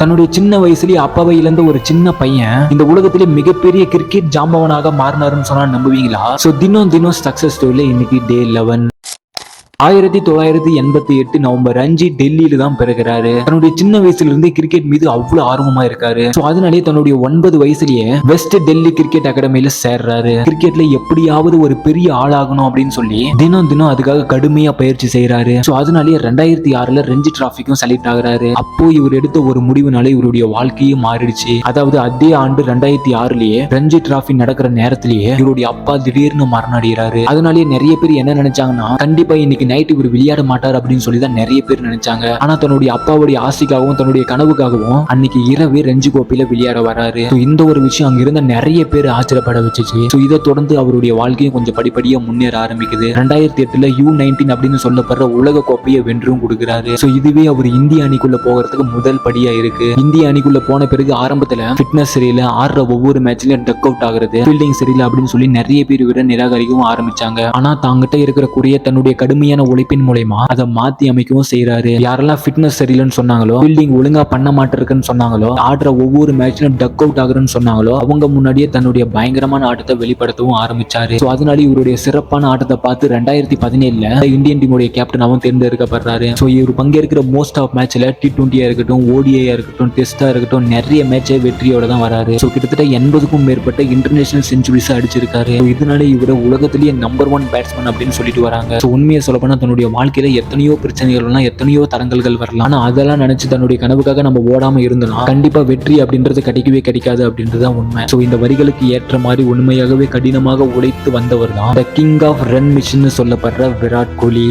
தன்னுடைய சின்ன வயசுலயே அப்பாவை இழந்த ஒரு சின்ன பையன் இந்த உலகத்திலே மிகப்பெரிய கிரிக்கெட் ஜாம்பவனாக மாறினாருன்னு சொன்னா நம்புவீங்களா? சோ தினம் சக்சஸ் ஸ்டோரியில இன்னைக்கு டே 11. 1988 நவம்பர் 5 டெல்லியில தான் பிறகுறாரு. தன்னுடைய சின்ன வயசுல இருந்தே கிரிக்கெட் மீது அவ்வளவு ஆர்வமா இருக்காரு. சோ அதனாலேயே தன்னுடைய 9 வயசுலயே வெஸ்ட் டெல்லி கிரிக்கெட் அகாடமியில சேர்றாரு. கிரிக்கெட்ல எப்படியாவது ஒரு பெரிய ஆளாகணும் அப்படின்னு சொல்லி தினம் அதுக்காக கடுமையா பயிற்சி செய்யறாரு. சோ அதனாலேயே 2006ல ரஞ்சி டிராஃபிக்கும் செலக்ட் ஆகுறாரு. அப்போ இவர் எடுத்த ஒரு முடிவுனால இவருடைய வாழ்க்கையே மாறிடுச்சு. அதாவது அதே ஆண்டு 2006லயே ரஞ்சி டிராஃபி நடக்கிற நேரத்திலேயே இவருடைய அப்பா திடீர்னு மரணடைகிறாரு. அதனாலேயே நிறைய பேர் என்ன நினைச்சாங்கன்னா, கண்டிப்பா இன்னைக்கு நைட் இவர் விளையாட மாட்டார் அப்படின்னு சொல்லி தான் நிறைய பேர் நினைச்சாங்க. ஆனா தன்னுடைய அப்பாவுடைய ஆசைக்காகவும் தன்னுடைய கனவுக்காகவும் அன்னைக்கு இரவே ரஞ்சி கோப்பையில விளையாட வராரு. இந்த ஒரு விஷயம் அங்க இருந்த நிறைய பேர் ஆச்சரியப்பட வச்சுச்சு. இதை தொடர்ந்து அவருடைய வாழ்க்கையும் கொஞ்சம் படிப்படியா முன்னேற ஆரம்பிக்குது. 2008ல U19 அப்படின்னு சொல்லப்படுற உலக கோப்பையை வென்றும் கொடுக்கிறாரு. இதுவே அவர் இந்திய அணிக்குள்ள போகிறதுக்கு முதல் படியா இருக்கு. இந்திய அணிக்குள்ள போன பிறகு ஆரம்பத்துல ஃபிட்னஸ் சரியில்லை, ஆடுற ஒவ்வொரு மேட்ச்லயும் டக் அவுட் ஆகுறது, ஃபீல்டிங் சரியில்லை அப்படின்னு சொல்லி நிறைய பேர் இவரை நிராகரிக்கவும் ஆரம்பிச்சாங்க. ஆனா தாங்கிட்ட இருக்கிற கூடிய தன்னுடைய கடுமையான உழைப்பின் மூலமா அதை மாத்தி அமைக்கவும் செய்யறாரு. யாரெல்லாம் ஃபிட்னஸ் சரியில்லைன்னு சொன்னாங்களோ, ஃபீல்டிங் ஒழுங்கா பண்ண மாட்டிருக்குன்னு சொன்னாங்களோ, ஆடுற ஒவ்வொரு மேட்ச்லயும் டக் அவுட் ஆகுறன்னு சொன்னாங்களோ, அவங்க முன்னாடியே தன்னுடைய பயங்கரமான ஆட்டத்தை வெளிப்படுத்தவும் ஆரம்பிச்சாரு. அதனால இவருடைய சிறப்பான ஆட்டத்தை பார்த்து 2017ல இந்தியன் டீமுடைய கேப்டனாகவும் தேர்ந்தெடுக்கப்படுறாரு. இவர் பங்கேற்கிற மோஸ்ட் ஆஃப் மேட்ச்ல T20 இருக்கட்டும், ODI இருக்கட்டும், டெஸ்டா இருக்கட்டும், நிறைய மேட்சை வெற்றியோட தான் வராரு. கிட்டத்தட்ட 80க்கும் மேற்பட்ட இன்டர்நேஷனல் செஞ்சுரிஸ் அடிச்சிருக்காரு. இதனால இவரை உலகத்திலேயே நம்பர் 1 பேட்ஸ்மேன் அப்படின்னு சொல்லிட்டு வராங்க. உண்மையை சொல்லப்போனா தன்னுடைய வாழ்க்கையில எத்தனையோ பிரச்சனைகள், எத்தனையோ தடங்கல்கள் வரலாம். ஆனா அதெல்லாம் நினைச்சு தன்னுடைய கனவுக்காக நம்ம ஓடாம இருந்தோம்னா கண்டிப்பா வெற்றி அப்படின்றது கிடைக்கவே கிடைக்காது அப்படின்றதுதான் உண்மை. இந்த வரிகளுக்கு ஏற்ற மாதிரி உண்மையாகவே கடினமாக உழைத்து வந்தவர் தான் the king of run machine சொல்லப்படுற விராட் கோலி.